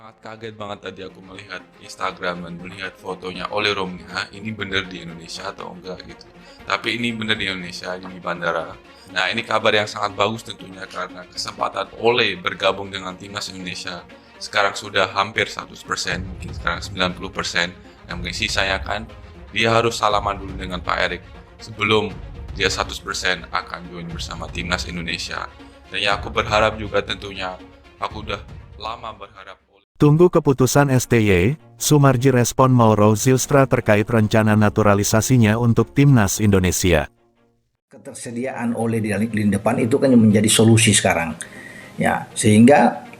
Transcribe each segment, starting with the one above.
Sangat kaget banget tadi aku melihat Instagram dan melihat fotonya Ole Romnya. Ini bener di Indonesia atau enggak gitu. Tapi ini bener di Indonesia, ini di bandara. Nah, ini kabar yang sangat bagus tentunya karena kesempatan Ole bergabung dengan timnas Indonesia sekarang sudah hampir 100%, mungkin sekarang 90%. Yang mungkin sisanya kan dia harus salaman dulu dengan Pak Erik sebelum dia 100% akan join bersama timnas Indonesia. Dan ya aku berharap juga tentunya, aku udah lama berharap. Tunggu keputusan STY, Sumarji respon Mauro Zylstra terkait rencana naturalisasinya untuk timnas Indonesia. Ketersediaan oleh di lini depan itu kan yang menjadi solusi sekarang. Ya, sehingga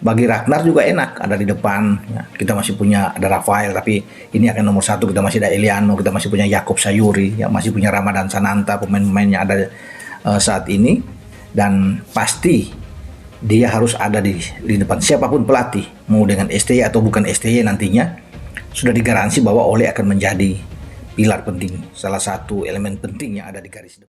bagi Ragnar juga enak ada di depan. Ya, kita masih punya ada Rafael, tapi ini akan nomor satu. Kita masih ada Eliano, kita masih punya Yakob Sayuri, yang masih punya Ramadan Sananta, pemain-pemain yang ada saat ini. Dan pasti dia harus ada di depan siapapun pelatih, mau dengan STY atau bukan STY nantinya, sudah digaransi bahwa Ole akan menjadi pilar penting, salah satu elemen penting yang ada di garis depan.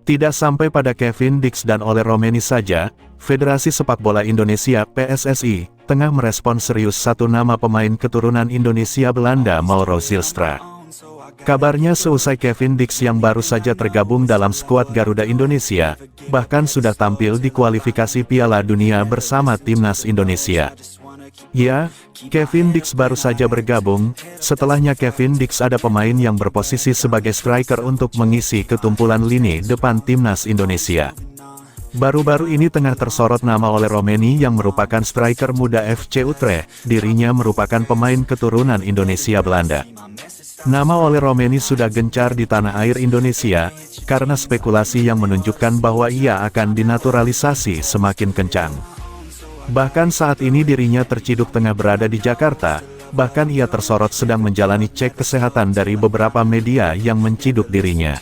Tidak sampai pada Kevin Dix dan Ole Romeni saja, Federasi Sepak Bola Indonesia (PSSI) tengah merespon serius satu nama pemain keturunan Indonesia Belanda, Mauro Zylstra. Kabarnya seusai Kevin Dix yang baru saja tergabung dalam skuad Garuda Indonesia, bahkan sudah tampil di kualifikasi Piala Dunia bersama timnas Indonesia. Ya, Kevin Dix baru saja bergabung. Setelahnya Kevin Dix ada pemain yang berposisi sebagai striker untuk mengisi ketumpulan lini depan timnas Indonesia. Baru-baru ini tengah tersorot nama Ole Romeni yang merupakan striker muda FC Utrecht. Dirinya merupakan pemain keturunan Indonesia Belanda. Nama Ole Romeni sudah gencar di tanah air Indonesia, karena spekulasi yang menunjukkan bahwa ia akan dinaturalisasi semakin kencang. Bahkan saat ini dirinya terciduk tengah berada di Jakarta, bahkan ia tersorot sedang menjalani cek kesehatan dari beberapa media yang menciduk dirinya.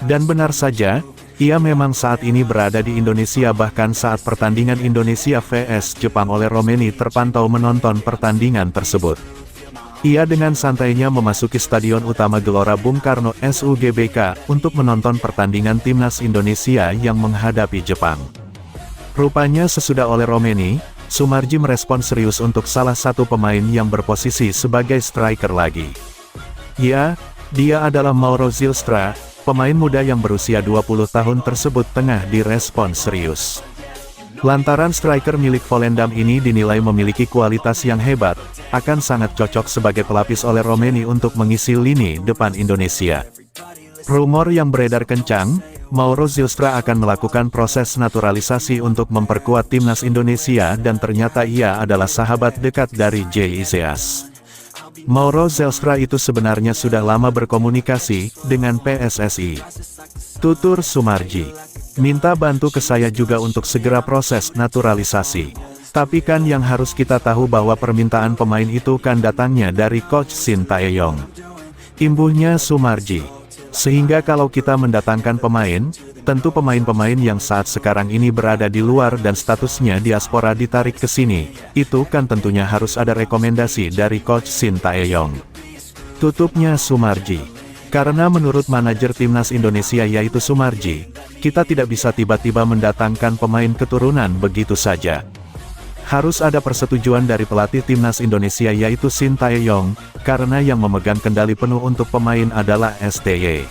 Dan benar saja, ia memang saat ini berada di Indonesia, bahkan saat pertandingan Indonesia vs Jepang Ole Romeni terpantau menonton pertandingan tersebut. Ia dengan santainya memasuki Stadion Utama Gelora Bung Karno SUGBK untuk menonton pertandingan timnas Indonesia yang menghadapi Jepang. Rupanya sesudah Ole Romeni, Sumarji merespon serius untuk salah satu pemain yang berposisi sebagai striker lagi. Ya, dia adalah Mauro Zylstra, pemain muda yang berusia 20 tahun tersebut tengah direspon serius. Lantaran striker milik Volendam ini dinilai memiliki kualitas yang hebat, akan sangat cocok sebagai pelapis Ole Romeni untuk mengisi lini depan Indonesia. Rumor yang beredar kencang, Mauro Zylstra akan melakukan proses naturalisasi untuk memperkuat timnas Indonesia dan ternyata ia adalah sahabat dekat dari J. Izeas. Mauro Zylstra itu sebenarnya sudah lama berkomunikasi dengan PSSI. Tutur Sumarji, minta bantu ke saya juga untuk segera proses naturalisasi. Tapi kan yang harus kita tahu bahwa permintaan pemain itu kan datangnya dari Coach Shin Tae-yong. Imbuhnya Sumarji. Sehingga kalau kita mendatangkan pemain, tentu pemain-pemain yang saat sekarang ini berada di luar dan statusnya diaspora ditarik ke sini, itu kan tentunya harus ada rekomendasi dari Coach Shin Tae-yong. Tutupnya Sumarji. Karena menurut manajer timnas Indonesia yaitu Sumarji, kita tidak bisa tiba-tiba mendatangkan pemain keturunan begitu saja. Harus ada persetujuan dari pelatih timnas Indonesia yaitu Shin Tae-yong, karena yang memegang kendali penuh untuk pemain adalah STY.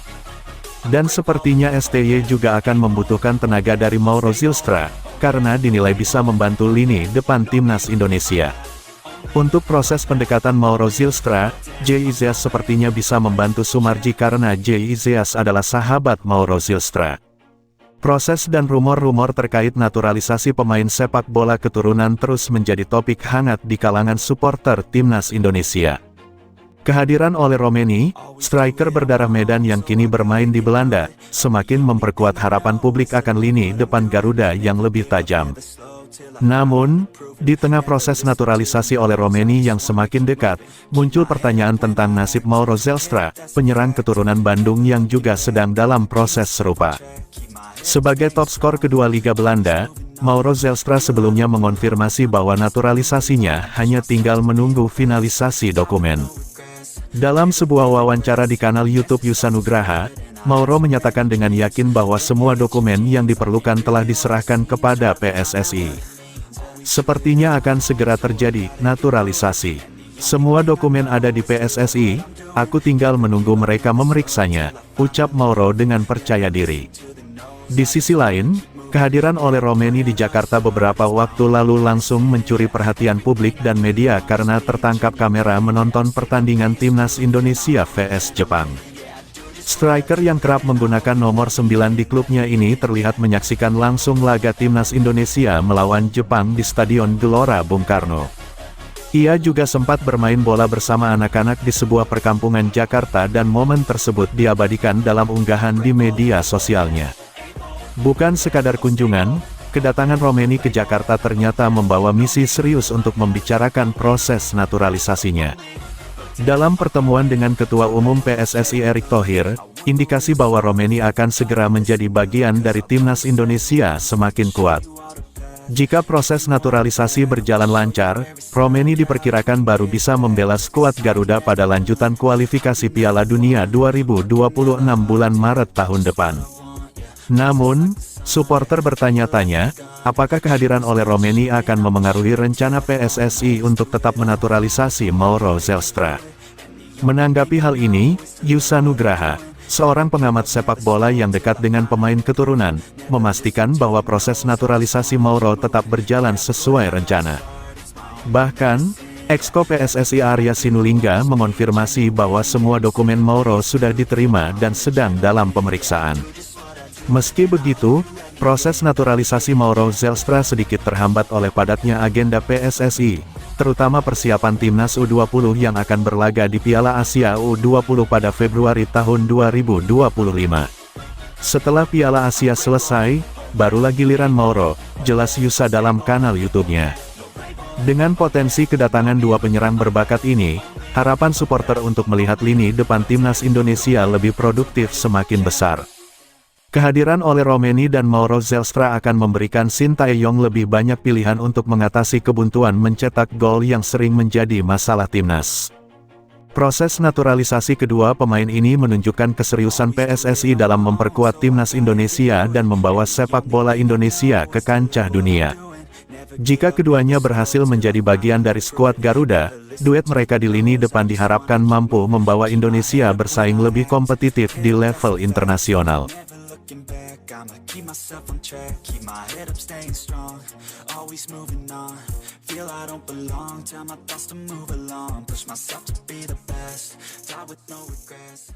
Dan sepertinya STY juga akan membutuhkan tenaga dari Mauro Zylstra, karena dinilai bisa membantu lini depan timnas Indonesia. Untuk proses pendekatan Mauro Zylstra, J. Izeas sepertinya bisa membantu Sumarji karena J. Izeas adalah sahabat Mauro Zylstra. Proses dan rumor-rumor terkait naturalisasi pemain sepak bola keturunan terus menjadi topik hangat di kalangan supporter timnas Indonesia. Kehadiran Ole Romeni, striker berdarah Medan yang kini bermain di Belanda, semakin memperkuat harapan publik akan lini depan Garuda yang lebih tajam. Namun, di tengah proses naturalisasi Ole Romeni yang semakin dekat, muncul pertanyaan tentang nasib Mauro Zylstra, penyerang keturunan Bandung yang juga sedang dalam proses serupa. Sebagai top skor kedua Liga Belanda, Mauro Zelstra sebelumnya mengonfirmasi bahwa naturalisasinya hanya tinggal menunggu finalisasi dokumen. Dalam sebuah wawancara di kanal YouTube Yusa Nugraha, Mauro menyatakan dengan yakin bahwa semua dokumen yang diperlukan telah diserahkan kepada PSSI. Sepertinya akan segera terjadi naturalisasi. Semua dokumen ada di PSSI, aku tinggal menunggu mereka memeriksanya, ucap Mauro dengan percaya diri. Di sisi lain, kehadiran Ole Romeni di Jakarta beberapa waktu lalu langsung mencuri perhatian publik dan media karena tertangkap kamera menonton pertandingan Timnas Indonesia vs Jepang. Striker yang kerap menggunakan nomor 9 di klubnya ini terlihat menyaksikan langsung laga Timnas Indonesia melawan Jepang di Stadion Gelora Bung Karno. Ia juga sempat bermain bola bersama anak-anak di sebuah perkampungan Jakarta dan momen tersebut diabadikan dalam unggahan di media sosialnya. Bukan sekadar kunjungan, kedatangan Romeni ke Jakarta ternyata membawa misi serius untuk membicarakan proses naturalisasinya. Dalam pertemuan dengan Ketua Umum PSSI Erick Thohir, indikasi bahwa Romeni akan segera menjadi bagian dari Timnas Indonesia semakin kuat. Jika proses naturalisasi berjalan lancar, Romeni diperkirakan baru bisa membela skuad Garuda pada lanjutan kualifikasi Piala Dunia 2026 bulan Maret tahun depan. Namun, supporter bertanya-tanya, apakah kehadiran Ole Romeni akan memengaruhi rencana PSSI untuk tetap menaturalisasi Mauro Zelstra? Menanggapi hal ini, Yusa Nugraha, seorang pengamat sepak bola yang dekat dengan pemain keturunan, memastikan bahwa proses naturalisasi Mauro tetap berjalan sesuai rencana. Bahkan, Exco PSSI Arya Sinulinga mengonfirmasi bahwa semua dokumen Mauro sudah diterima dan sedang dalam pemeriksaan. Meski begitu, proses naturalisasi Mauro Zelstra sedikit terhambat oleh padatnya agenda PSSI, terutama persiapan Timnas U20 yang akan berlaga di Piala Asia U20 pada Februari tahun 2025. Setelah Piala Asia selesai, barulah giliran Mauro, jelas Yusa dalam kanal YouTube-nya. Dengan potensi kedatangan dua penyerang berbakat ini, harapan supporter untuk melihat lini depan Timnas Indonesia lebih produktif semakin besar. Kehadiran Ole Romeni dan Mauro Zelstra akan memberikan Sintayong lebih banyak pilihan untuk mengatasi kebuntuan mencetak gol yang sering menjadi masalah timnas. Proses naturalisasi kedua pemain ini menunjukkan keseriusan PSSI dalam memperkuat Timnas Indonesia dan membawa sepak bola Indonesia ke kancah dunia. Jika keduanya berhasil menjadi bagian dari skuad Garuda, duet mereka di lini depan diharapkan mampu membawa Indonesia bersaing lebih kompetitif di level internasional. Looking back, I'ma keep myself on track, keep my head up, staying strong, always moving on, feel I don't belong, tell my thoughts to move along, push myself to be the best, die with no regrets.